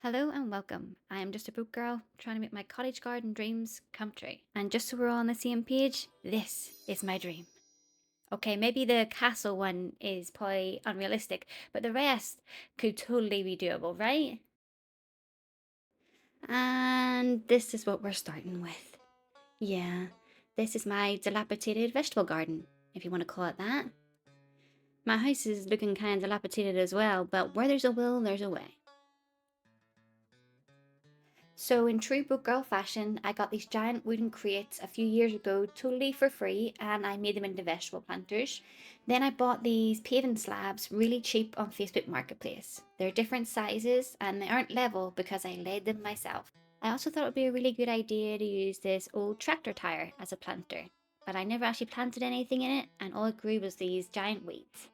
Hello and welcome. I am just a broke girl trying to make my cottage garden dreams come true. And just so we're all on the same page, this is my dream. Okay, maybe the castle one is probably unrealistic, but the rest could totally be doable, right? And this is what we're starting with. Yeah, this is my dilapidated vegetable garden, if you want to call it that. My house is looking kind of dilapidated as well, but where there's a will, there's a way. So in true book girl fashion, I got these giant wooden crates a few years ago totally for free and I made them into vegetable planters. Then I bought these paving slabs really cheap on Facebook Marketplace. They're different sizes and they aren't level because I laid them myself. I also thought it would be a really good idea to use this old tractor tire as a planter, but I never actually planted anything in it and all it grew was these giant weeds.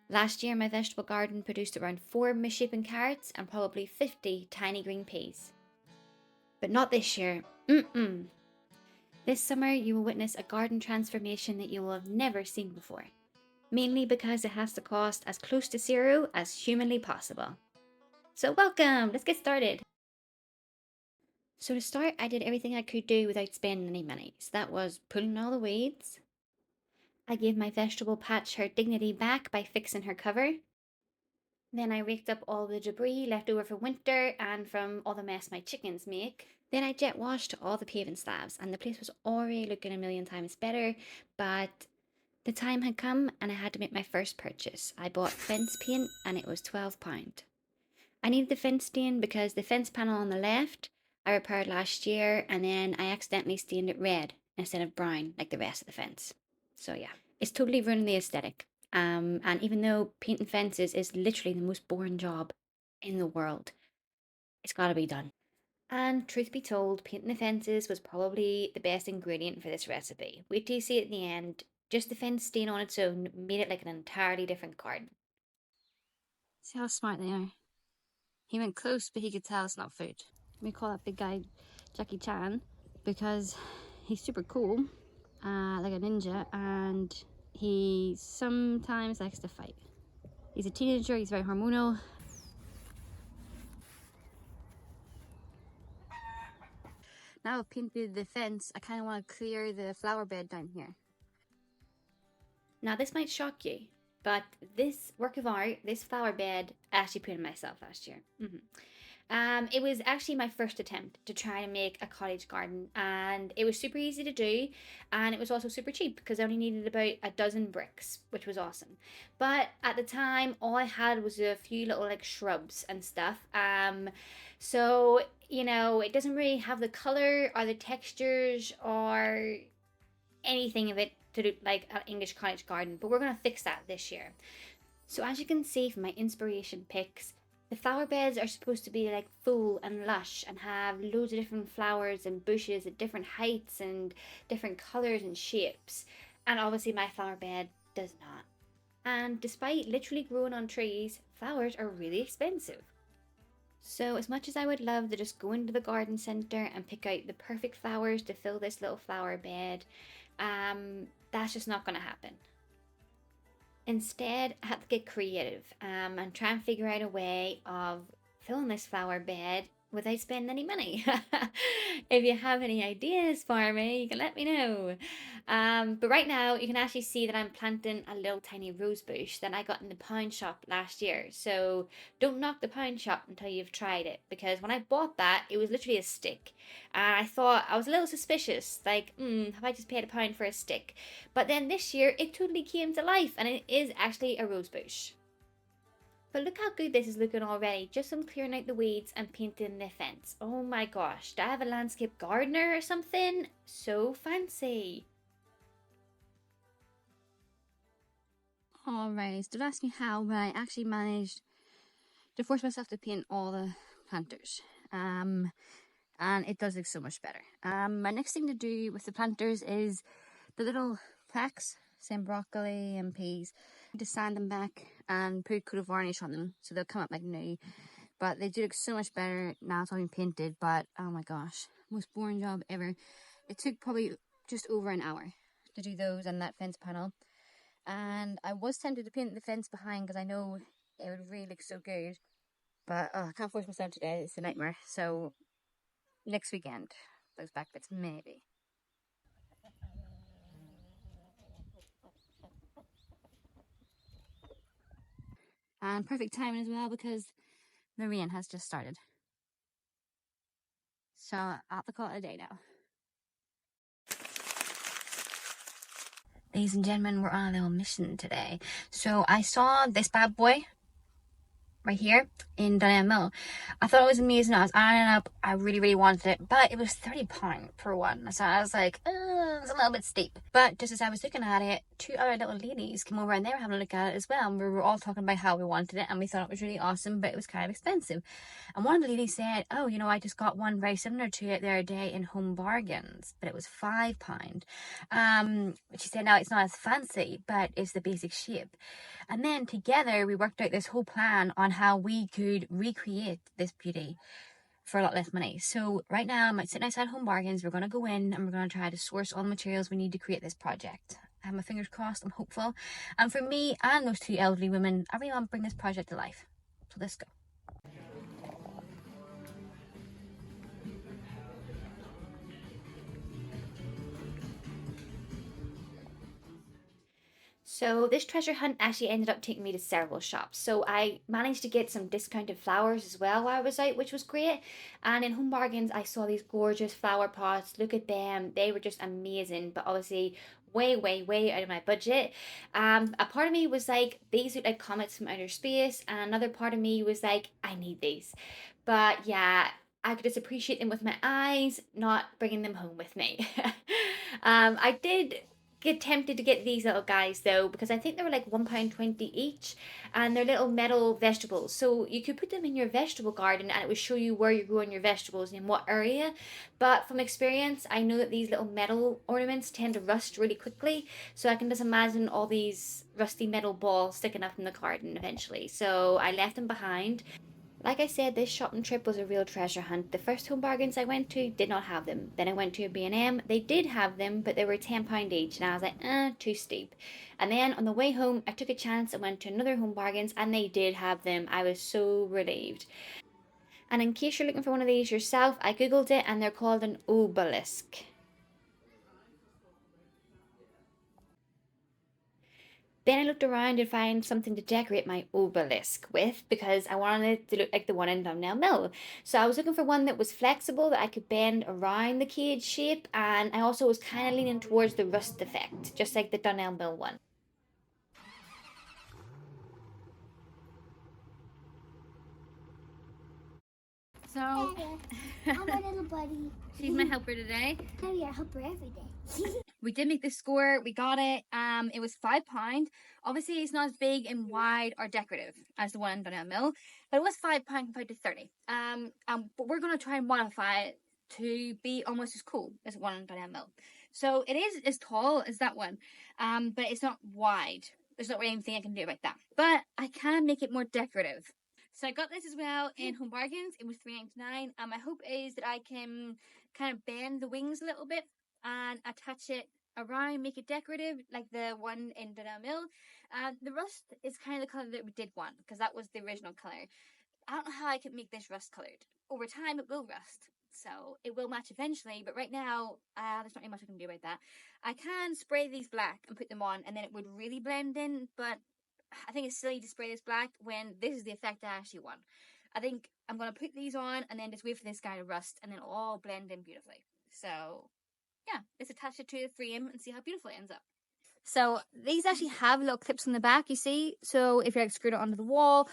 Last year my vegetable garden produced around 4 misshapen carrots and probably 50 tiny green peas. But not this year. Mm-mm. This summer, you will witness a garden transformation that you will have never seen before. Mainly because it has to cost as close to zero as humanly possible. So welcome, let's get started. So to start, I did everything I could do without spending any money. So that was pulling all the weeds. I gave my vegetable patch her dignity back by fixing her cover. Then I raked up all the debris left over from winter and from all the mess my chickens make. Then I jet washed all the paving slabs and the place was already looking a million times better, but the time had come and I had to make my first purchase. I bought fence paint and it was £12. I needed the fence stain because the fence panel on the left I repaired last year and then I accidentally stained it red instead of brown like the rest of the fence. So yeah, it's totally ruining the aesthetic. And even though painting fences is literally the most boring job in the world, it's got to be done. And truth be told, painting the fences was probably the best ingredient for this recipe. Wait till you see it at the end. Just the fence stain on its own made it like an entirely different garden. See how smart they are. He went close, but he could tell it's not food. We call that big guy Jackie Chan because he's super cool, like a ninja, and he sometimes likes to fight. He's a teenager, he's very hormonal. Now I've painted the fence, I kind of want to clear the flower bed down here. Now this might shock you, but this work of art, this flower bed, I actually painted myself last year. It was actually my first attempt to try to make a cottage garden, and it was super easy to do, and it was also super cheap because I only needed about a dozen bricks, which was awesome. But at the time, all I had was a few little like shrubs and stuff. So it doesn't really have the color or the textures or anything of it to do like an English cottage garden, but we're gonna fix that this year. So as you can see from my inspiration pics, the flower beds are supposed to be like full and lush and have loads of different flowers and bushes at different heights and different colors and shapes. And obviously my flower bed does not. And despite literally growing on trees, flowers are really expensive. So as much as I would love to just go into the garden centre and pick out the perfect flowers to fill this little flower bed, that's just not going to happen. Instead, I had to get creative and try and figure out a way of filling this flower bed without spending any money. If you have any ideas for me, you can let me know. But right now, you can actually see that I'm planting a little tiny rose bush that I got in the pound shop last year. So don't knock the pound shop until you've tried it, because when I bought that, it was literally a stick. And I thought, I was a little suspicious, like, have I just paid a pound for a stick? But then this year, it totally came to life, and it is actually a rose bush. But look how good this is looking already, just from clearing out the weeds and painting the fence. Oh my gosh, do I have a landscape gardener or something? So fancy. Alright, so don't ask me how, but I actually managed to force myself to paint all the planters. And it does look so much better. My next thing to do with the planters is the little plaques, saying broccoli and peas. To sand them back and put a coat of varnish on them so they'll come up like new. But they do look so much better now it's all been painted. But oh my gosh, most boring job ever. It took probably just over an hour to do those and that fence panel. And I was tempted to paint the fence behind because I know it would really look so good. But I can't force myself today. It's a nightmare. So next weekend, those back bits maybe. And perfect timing as well because the rain has just started. So I'll have to call it a day now. Ladies and gentlemen, we're on a little mission today. So I saw this bad boy right here in Dunham Mill. I thought it was amazing. I was eyeing it up. I really, really wanted it, but it was £30 per one. So I was like, it's a little bit steep. But just as I was looking at it, two other little ladies came over and they were having a look at it as well. And we were all talking about how we wanted it and we thought it was really awesome, but it was kind of expensive. And one of the ladies said, oh, I just got one very similar to it the other day in Home Bargains, but it was £5. She said, now it's not as fancy, but it's the basic shape. And then together we worked out this whole plan on how we could recreate this beauty for a lot less money. So right now I'm sitting outside Home Bargains. We're going to go in and we're going to try to source all the materials we need to create this project. I have my fingers crossed. I'm hopeful. And for me and those two elderly women, I really want to bring this project to life. So let's go. So this treasure hunt actually ended up taking me to several shops. So I managed to get some discounted flowers as well while I was out, which was great. And in Home Bargains, I saw these gorgeous flower pots. Look at them. They were just amazing, but obviously way, way, way out of my budget. A part of me was like, these look like comets from outer space. And another part of me was like, I need these. But yeah, I could just appreciate them with my eyes, not bringing them home with me. I did get tempted to get these little guys though because I think they were like £1.20 each, and they're little metal vegetables. So you could put them in your vegetable garden and it would show you where you're growing your vegetables and in what area. But from experience, I know that these little metal ornaments tend to rust really quickly. So I can just imagine all these rusty metal balls sticking up in the garden eventually. So I left them behind. Like I said, this shopping trip was a real treasure hunt. The first Home Bargains I went to did not have them. Then I went to a B&M. They did have them, but they were £10 each, and I was like, too steep. And then on the way home, I took a chance and went to another Home Bargains, and they did have them. I was so relieved. And in case you're looking for one of these yourself, I googled it, and they're called an obelisk. Then I looked around to find something to decorate my obelisk with because I wanted it to look like the one in Dumnell Mill. So I was looking for one that was flexible, that I could bend around the cage shape, and I also was kind of leaning towards the rust effect, just like the Dunell Mill one. So I'm a little buddy. she's my helper today. I'm your helper every day. We did make the score. We got it. It was £5. Obviously, it's not as big and wide or decorative as the one in Dunham Mill, but it was £5 compared to 30. But we're gonna try and modify it to be almost as cool as the one in Dunham Mill. So it is as tall as that one, but it's not wide. There's not really anything I can do about that. But I can make it more decorative. So I got this as well in Home Bargains. It was £3.99. My hope is that I can kind of bend the wings a little bit and attach it around, make it decorative like the one in Dunham Mill. The rust is kind of the colour that we did want because that was the original colour. I don't know how I can make this rust coloured. Over time, it will rust. So it will match eventually, but right now, there's not really much I can do about that. I can spray these black and put them on, and then it would really blend in, but I think it's silly to spray this black when this is the effect I actually want. I think I'm going to put these on and then just wait for this guy to rust, and then it'll all blend in beautifully. So yeah, let's attach it to the frame and see how beautiful it ends up. So these actually have little clips on the back, you see. So if you like screw it onto the wall,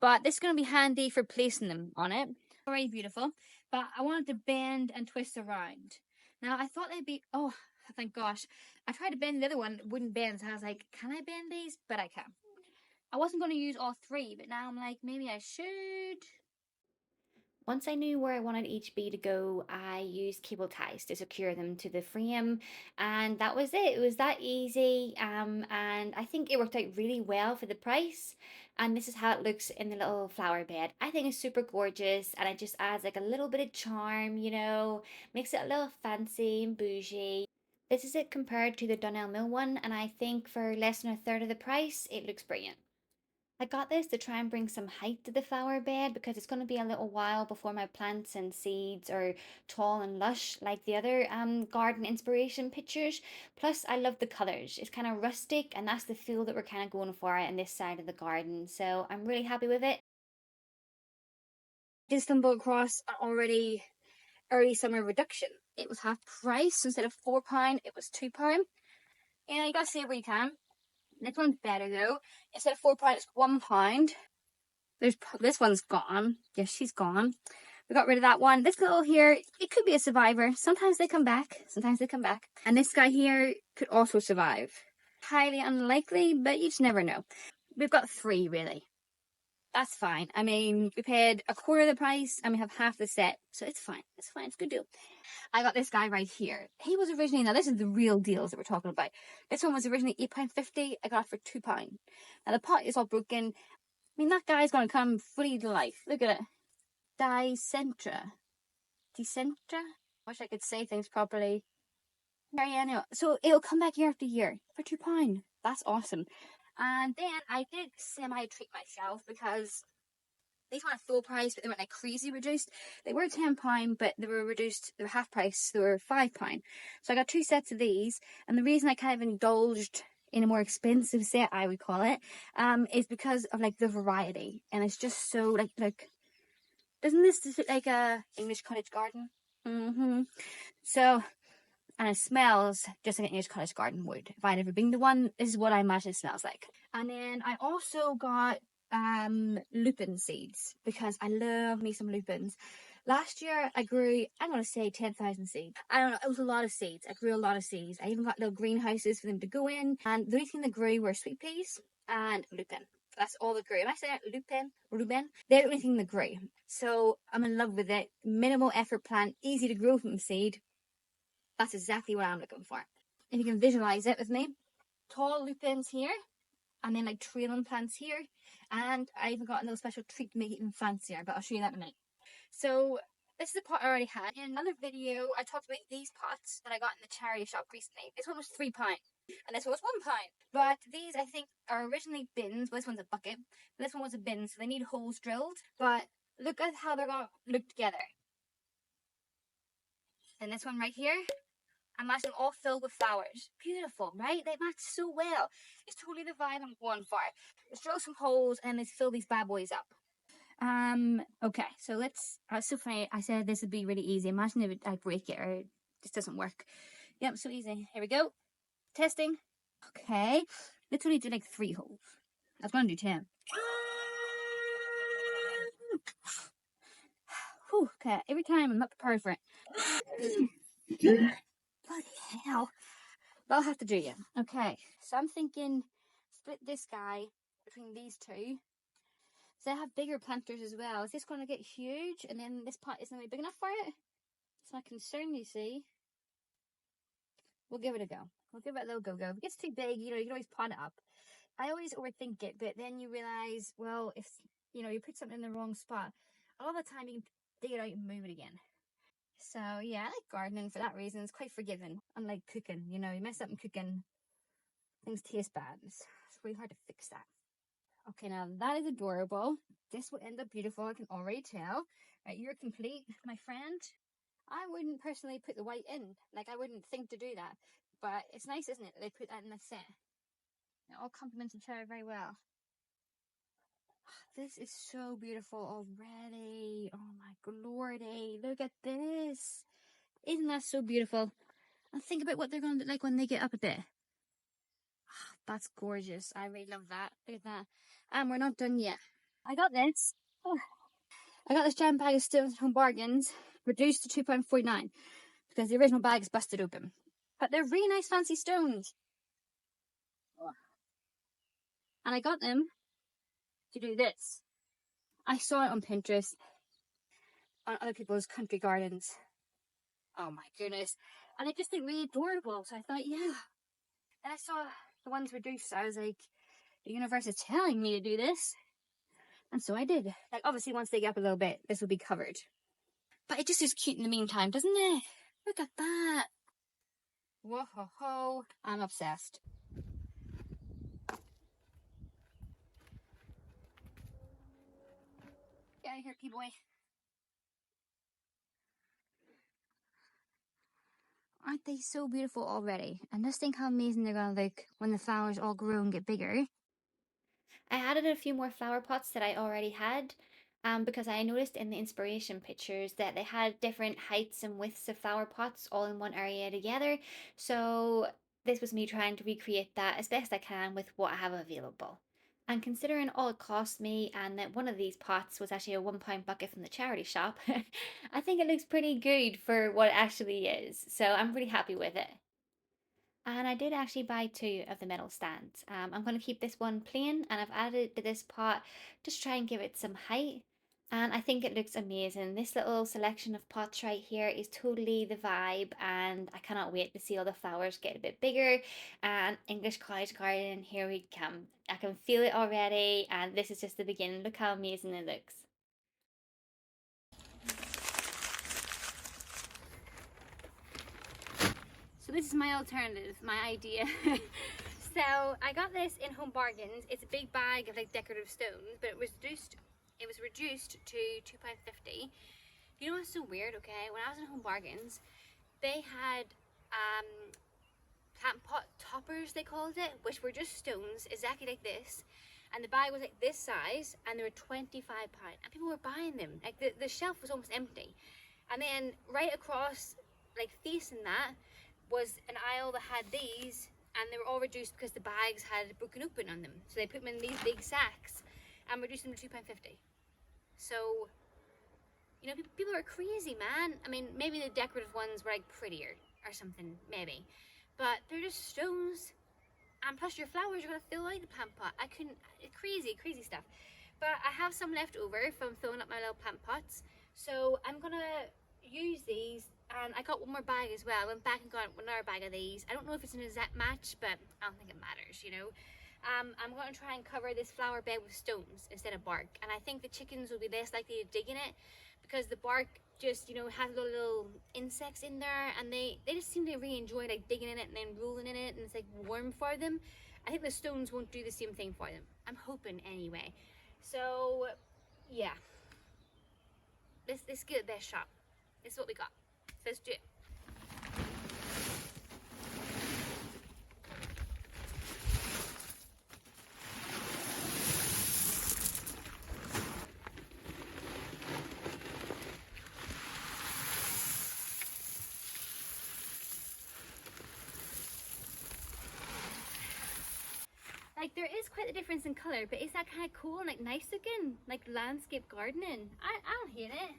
but this is going to be handy for placing them on it. Very beautiful, but I wanted to bend and twist around. Now I thought they'd be, oh, thank gosh. I tried to bend the other one, it wouldn't bend, so I was like, can I bend these? But I can. I wasn't going to use all three, but now I'm like, maybe I should. Once I knew where I wanted each bee to go, I used cable ties to secure them to the frame, and that was it. It was that easy, and I think it worked out really well for the price. And this is how it looks in the little flower bed. I think it's super gorgeous, and it just adds like a little bit of charm, makes it a little fancy and bougie. This is it compared to the Donnell Mill one, and I think for less than a third of the price, it looks brilliant. I got this to try and bring some height to the flower bed because it's going to be a little while before my plants and seeds are tall and lush like the other garden inspiration pictures. Plus, I love the colours. It's kind of rustic, and that's the feel that we're kind of going for on this side of the garden. So I'm really happy with it. Did stumble across an already early summer reduction. It was half price. Instead of £4, it was £2. Yeah, you gotta see it where you can. This one's better though. Instead of £4, it's £1. This one's gone. Yes, she's gone. We got rid of that one. This girl here, it could be a survivor. Sometimes they come back. Sometimes they come back. And this guy here could also survive. Highly unlikely, but you just never know. We've got 3 really. That's fine. I mean, we paid a quarter of the price and we have half the set, so it's fine. It's fine. It's a good deal. I got this guy right here. He was originally, now this is the real deals that we're talking about. This one was originally £8.50. I got it for £2. Now the pot is all broken. I mean, that guy's going to come fully to life. Look at it. Dicentra. Decentra? Wish I could say things properly. Yeah, anyway. So it'll come back year after year for £2. That's awesome. And then I did semi-treat myself because these weren't full price, but they weren't like crazy reduced. They were £10, but they were reduced. They were half price. They were £5. So I got 2 sets of these. And the reason I kind of indulged in a more expensive set, I would call it, is because of like the variety. And it's just so like doesn't this look like a English cottage garden? So, and it smells just like an English cottage garden would. If I'd ever been to one, this is what I imagine it smells like. And then I also got lupin seeds because I love me some lupins. Last year I grew, I'm going to say 10,000 seeds. I don't know, it was a lot of seeds. I grew a lot of seeds. I even got little greenhouses for them to go in. And the only thing that grew were sweet peas and lupin. That's all that grew. Am I saying lupin? Reuben? They're the only thing that grew. So I'm in love with it. Minimal effort plant, easy to grow from seed. That's exactly what I'm looking for. If you can visualize it with me. Tall lupins here. And then like trailing plants here. And I even got a little special treat to make it even fancier. But I'll show you that in a minute. So this is a pot I already had. In another video, I talked about these pots that I got in the charity shop recently. This one was £3. And this one was £1. But these, I think, are originally bins. Well, this one's a bucket. This one was a bin, so they need holes drilled. But look at how they're going to look together. And this one right here, I matched them all filled with flowers. Beautiful, right? They match so well. It's totally the vibe I'm going for. Let's drill some holes and let's fill these bad boys up. Okay, so let's, so funny, I said this would be really easy. Imagine if I break it or it just doesn't work. Yep, so easy. Here we go. Testing. Okay, literally did like 3 holes. I was going to do 10. Whew, okay, every time I'm not prepared for it. Bloody hell. That'll have to do you. Okay, so I'm thinking split this guy between these 2. So I have bigger planters as well. Is this going to get huge? And then this pot isn't really big enough for it? It's my concern, you see. We'll give it a go. We'll give it a little go-go. If it gets too big, you can always pot it up. I always overthink it, but then you realize, well, if, you put something in the wrong spot, a lot of the time you can dig it out and move it again. So, yeah, I like gardening for that reason. It's quite forgiving. Unlike cooking, you mess up in cooking, things taste bad. It's really hard to fix that. Okay, now that is adorable. This will end up beautiful, I can already tell. Right, you're complete, my friend. I wouldn't personally put the white in. Like, I wouldn't think to do that. But it's nice, isn't it, that they put that in the set. It all complements each other very well. This is so beautiful already. Oh my lordy. Look at this. Isn't that so beautiful? And think about what they're going to look like when they get up a bit. That's gorgeous. I really love that. Look at that. And we're not done yet. I got this. Oh. I got this giant bag of stones from Bargains, reduced to £2.49 because the original bag is busted open. But they're really nice fancy stones. And I got them to do this. I saw it on Pinterest, on other people's country gardens. Oh my goodness. And it just looked really adorable. So I thought, yeah. And I saw the ones reduced. So I was like, the universe is telling me to do this. And so I did. Like, obviously, once they get up a little bit, this will be covered. But it just is cute in the meantime, doesn't it? Look at that. Whoa ho ho. I'm obsessed. Hi, Herky boy. Aren't they so beautiful already? And just think how amazing they're gonna look when the flowers all grow and get bigger. I added a few more flower pots that I already had because I noticed in the inspiration pictures that they had different heights and widths of flower pots all in one area together. So this was me trying to recreate that as best I can with what I have available. And considering all it cost me and that one of these pots was actually a £1 bucket from the charity shop, I think it looks pretty good for what it actually is. So I'm pretty happy with it. And I did actually buy two of the metal stands. I'm going to keep this one plain and I've added it to this pot just try and give it some height. And I think it looks amazing. This little selection of pots right here is totally the vibe and I cannot wait to see all the flowers get a bit bigger. And English cottage garden, here we come. I can feel it already and this is just the beginning. Look how amazing it looks. So this is my alternative, my idea. So I got this in Home Bargains. It's a big bag of like decorative stones, but it was reduced to £2.50. You know what's so weird, okay? When I was in Home Bargains, they had plant pot toppers, they called it, which were just stones exactly like this, and the bag was like this size and they were £25 and people were buying them. Like the shelf was almost empty. And then right across, like facing that, was an aisle that had these, and they were all reduced because the bags had broken open on them, so they put them in these big sacks and reduced them to £2.50. So you know, people are crazy, man. I mean, maybe the decorative ones were like prettier or something, maybe, but they're just stones. And plus, your flowers are gonna fill out the plant pot. I couldn't. Crazy, crazy stuff. But I have some left over from filling up my little plant pots, so I'm gonna use these. And I got one more bag as well. I went back and got another bag of these. I don't know if it's an exact match, but I don't think it matters, you know. I'm going to try and cover this flower bed with stones instead of bark, and I think the chickens will be less likely to dig in it because the bark just, you know, has little insects in there, and they just seem to really enjoy like digging in it and then rolling in it, and it's like warm for them. I think the stones won't do the same thing for them. I'm hoping anyway. So yeah, let's give it the best shot. This is what we got. So let's do it. Like there is quite a difference in colour, but is that kind of cool and like nice looking, like landscape gardening? I don't hate it.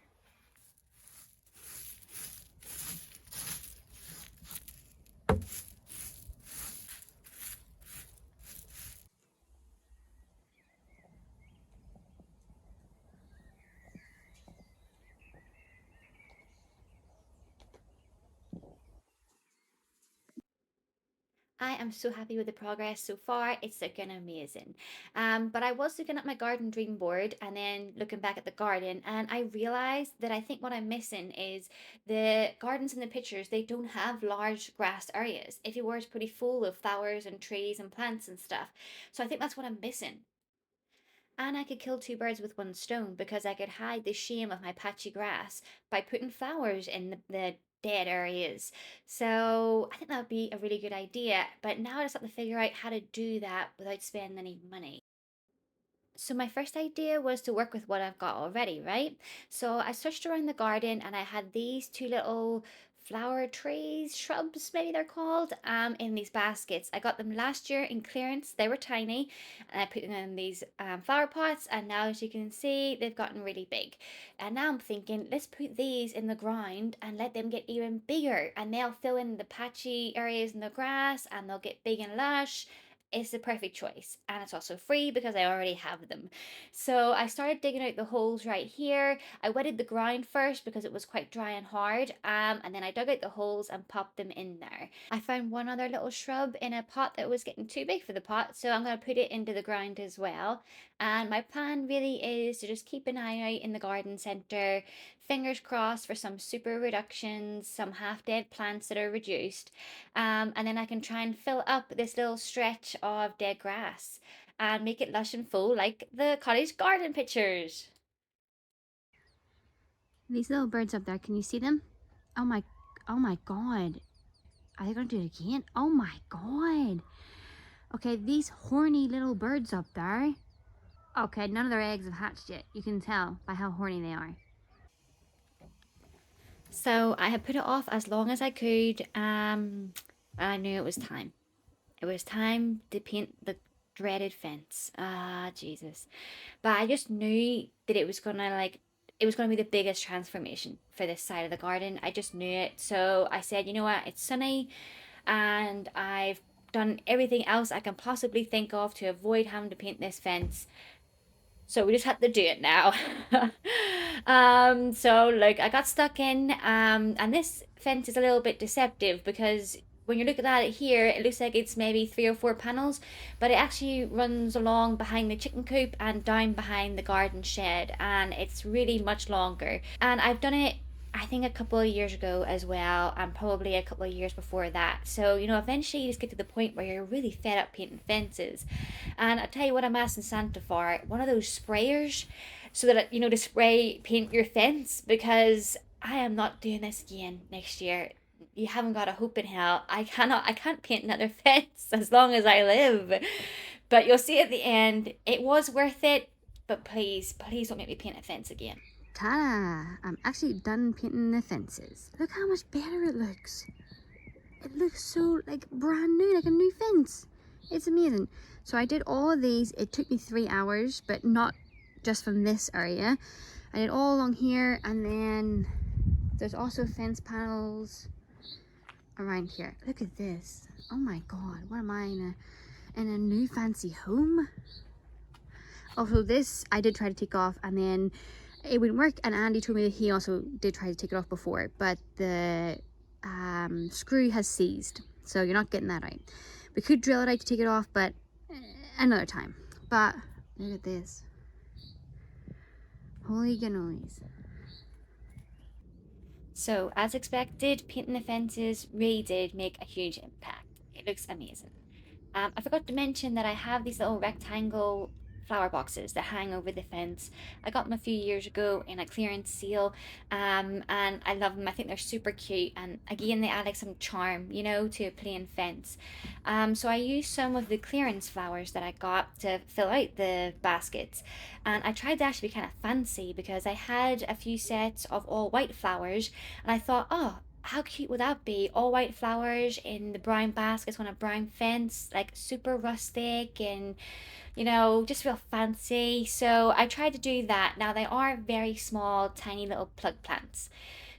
I am so happy with the progress so far. It's looking amazing. But I was looking at my garden dream board and then looking back at the garden, and I realized that I think what I'm missing is the gardens in the pictures, they don't have large grass areas. Everywhere is pretty full of flowers and trees and plants and stuff. So I think that's what I'm missing. And I could kill two birds with one stone because I could hide the shame of my patchy grass by putting flowers in the dead areas. So I think that would be a really good idea. But now I just have to figure out how to do that without spending any money. So my first idea was to work with what I've got already, right? So I searched around the garden and I had these two little flower trees, shrubs, maybe they're called, in these baskets. I got them last year in clearance. They were tiny, and I put them in these flower pots, and now as you can see, they've gotten really big. And now I'm thinking, let's put these in the ground and let them get even bigger, and they'll fill in the patchy areas in the grass, and they'll get big and lush. It's the perfect choice, and it's also free because I already have them. So I started digging out the holes right here. I wetted the ground first because it was quite dry and hard, and then I dug out the holes and popped them in there. I found one other little shrub in a pot that was getting too big for the pot, so I'm going to put it into the ground as well. And my plan really is to just keep an eye out in the garden centre, fingers crossed for some super reductions, some half dead plants that are reduced, and then I can try and fill up this little stretch of dead grass and make it lush and full like the cottage garden pictures. These little birds up there, can you see them? Oh my, oh my God. Are they gonna do it again? Oh my God. Okay, these horny little birds up there. Okay, none of their eggs have hatched yet. You can tell by how horny they are. So I had put it off as long as I could. I knew it was time. It was time to paint the dreaded fence. Ah, Jesus. But I just knew that it was gonna be the biggest transformation for this side of the garden. I just knew it. So I said, you know what, it's sunny and I've done everything else I can possibly think of to avoid having to paint this fence. So we just had to do it now. So like I got stuck in, and this fence is a little bit deceptive because when you're looking at it here, it looks like it's maybe 3 or 4 panels, but it actually runs along behind the chicken coop and down behind the garden shed, and it's really much longer. And I've done it I think a couple of years ago as well, and probably a couple of years before that. So, eventually you just get to the point where you're really fed up painting fences. And I tell you what I'm asking Santa for, one of those sprayers so that, to spray paint your fence, because I am not doing this again next year. You haven't got a hope in hell. I can't paint another fence as long as I live. But you'll see at the end, it was worth it. But please, please don't make me paint a fence again. Ta-da! I'm actually done painting the fences. Look how much better it looks. It looks so like brand new, like a new fence. It's amazing. So I did all of these. It took me 3 hours, but not just from this area. I did all along here, and then there's also fence panels around here. Look at this. Oh my God, what am I in a new fancy home? Also, this I did try to take off, and then it wouldn't work, and Andy told me that he also did try to take it off before, but the screw has seized, so you're not getting that out. We could drill it out to take it off, but another time. But look at this. Holy cannolis. So, as expected, painting the fences really did make a huge impact. It looks amazing. I forgot to mention that I have these little rectangle flower boxes that hang over the fence. I got them a few years ago in a clearance sale, and I love them. I think they're super cute, and again, they add like some charm, to a plain fence. So I used some of the clearance flowers that I got to fill out the baskets, and I tried to actually be kind of fancy because I had a few sets of all white flowers, and I thought, oh, how cute would that be? All white flowers in the brown baskets on a brown fence, like super rustic and, just real fancy. So I tried to do that. Now they are very small, tiny little plug plants.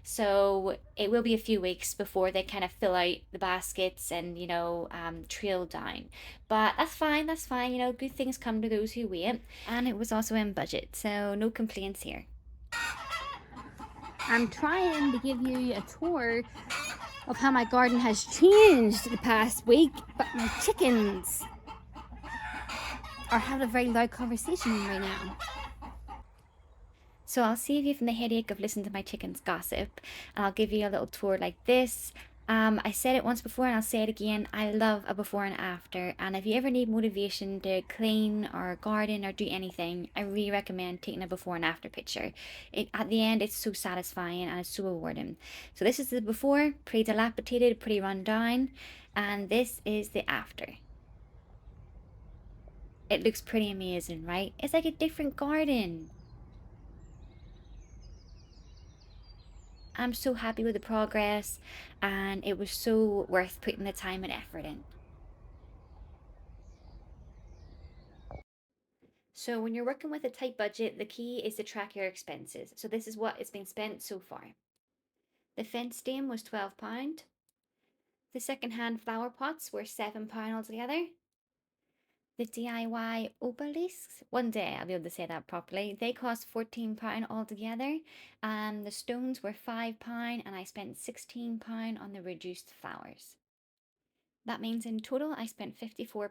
So it will be a few weeks before they kind of fill out the baskets and, trail down. But that's fine, that's fine. Good things come to those who wait. And it was also in budget, so no complaints here. I'm trying to give you a tour of how my garden has changed the past week, but my chickens are having a very loud conversation right now. So I'll save you from the headache of listening to my chickens gossip, and I'll give you a little tour like this. I said it once before and I'll say it again. I love a before and after, and if you ever need motivation to clean or garden or do anything, I really recommend taking a before and after picture. At the end, it's so satisfying and it's so rewarding. So this is the before, pretty dilapidated, pretty run down, and this is the after. It looks pretty amazing, right? It's like a different garden. I'm so happy with the progress, and it was so worth putting the time and effort in. So when you're working with a tight budget, the key is to track your expenses. So this is what has been spent so far. The fence stem was £12. The second-hand flower pots were £7 altogether. The DIY obelisks, one day I'll be able to say that properly, they cost £14 altogether, and the stones were £5, and I spent £16 on the reduced flowers. That means in total I spent £54.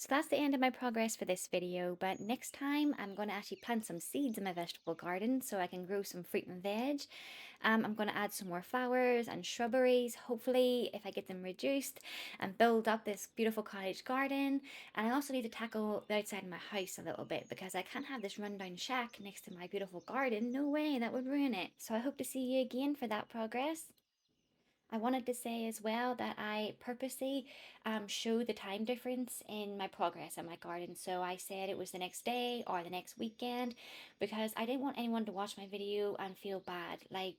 So that's the end of my progress for this video, but next time I'm going to actually plant some seeds in my vegetable garden so I can grow some fruit and veg. I'm going to add some more flowers and shrubberies, hopefully if I get them reduced, and build up this beautiful cottage garden. And I also need to tackle the outside of my house a little bit because I can't have this rundown shack next to my beautiful garden. No way, that would ruin it. So I hope to see you again for that progress. I wanted to say as well that I purposely show the time difference in my progress on my garden. So I said it was the next day or the next weekend because I didn't want anyone to watch my video and feel bad. Like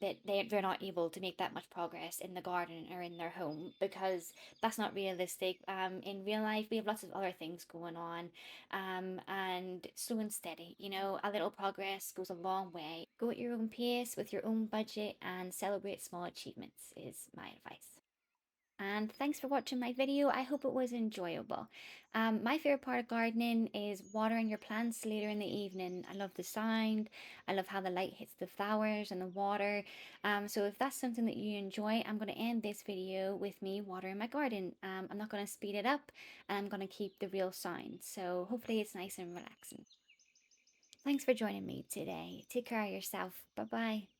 that they're not able to make that much progress in the garden or in their home because that's not realistic. In real life, we have lots of other things going on, and slow and steady. You know, a little progress goes a long way. Go at your own pace with your own budget and celebrate small achievements is my advice. And thanks for watching my video. I hope it was enjoyable. My favorite part of gardening is watering your plants later in the evening. I love the sound. I love how the light hits the flowers and the water. So if that's something that you enjoy, I'm going to end this video with me watering my garden. I'm not going to speed it up and I'm going to keep the real sound. So hopefully it's nice and relaxing. Thanks for joining me today. Take care of yourself. Bye bye.